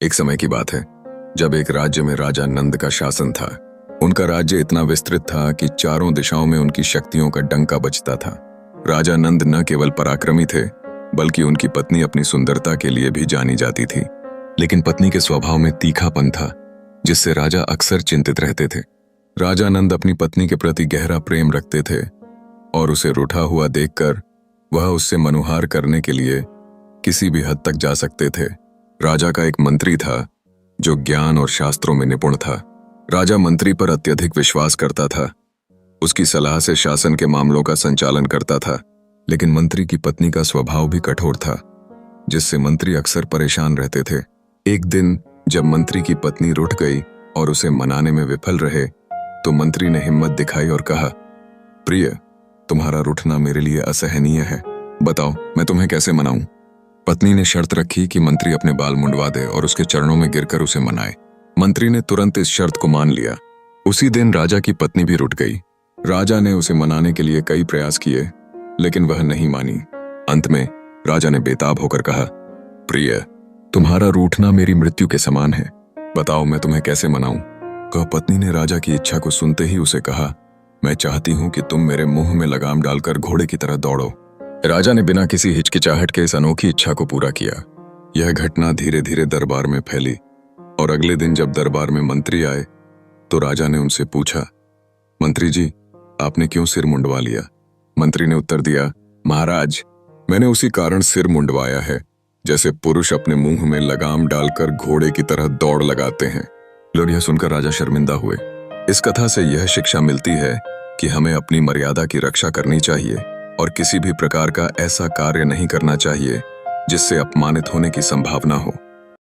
एक समय की बात है जब एक राज्य में राजा नंद का शासन था। उनका राज्य इतना विस्तृत था कि चारों दिशाओं में उनकी शक्तियों का डंका बजता था। राजा नंद न केवल पराक्रमी थे बल्कि उनकी पत्नी अपनी सुंदरता के लिए भी जानी जाती थी। लेकिन पत्नी के स्वभाव में तीखापन था जिससे राजा अक्सर चिंतित रहते थे। राजा नंद अपनी पत्नी के प्रति गहरा प्रेम रखते थे और उसे रूठा हुआ देखकर वह उससे मनुहार करने के लिए किसी भी हद तक जा सकते थे। राजा का एक मंत्री था जो ज्ञान और शास्त्रों में निपुण था। राजा मंत्री पर अत्यधिक विश्वास करता था, उसकी सलाह से शासन के मामलों का संचालन करता था। लेकिन मंत्री की पत्नी का स्वभाव भी कठोर था जिससे मंत्री अक्सर परेशान रहते थे। एक दिन जब मंत्री की पत्नी रूठ गई और उसे मनाने में विफल रहे तो मंत्री ने हिम्मत दिखाई और कहा, प्रिय, तुम्हारा रूठना मेरे लिए असहनीय है, बताओ मैं तुम्हें कैसे मनाऊं। पत्नी ने शर्त रखी कि मंत्री अपने बाल मुंडवा दे और उसके चरणों में गिरकर उसे मनाए। मंत्री ने तुरंत इस शर्त को मान लिया। उसी दिन राजा की पत्नी भी रूठ गई। राजा ने उसे मनाने के लिए कई प्रयास किए लेकिन वह नहीं मानी। अंत में राजा ने बेताब होकर कहा, प्रिय, तुम्हारा रूठना मेरी मृत्यु के समान है, बताओ मैं तुम्हें कैसे मनाऊं। पत्नी ने राजा की इच्छा को सुनते ही उसे कहा, मैं चाहती हूं कि तुम मेरे मुंह में लगाम डालकर घोड़े की तरह दौड़ो। राजा ने बिना किसी हिचकिचाहट के इस अनोखी इच्छा को पूरा किया। यह घटना धीरे धीरे दरबार में फैली और अगले दिन जब दरबार में मंत्री आए तो राजा ने उनसे पूछा, मंत्री जी, आपने क्यों सिर मुंडवा लिया। मंत्री ने उत्तर दिया, महाराज, मैंने उसी कारण सिर मुंडवाया है जैसे पुरुष अपने मुंह में लगाम डालकर घोड़े की तरह दौड़ लगाते हैं। लोग यह सुनकर राजा शर्मिंदा हुए। इस कथा से यह शिक्षा मिलती है कि हमें अपनी मर्यादा की रक्षा करनी चाहिए और किसी भी प्रकार का ऐसा कार्य नहीं करना चाहिए जिससे अपमानित होने की संभावना हो।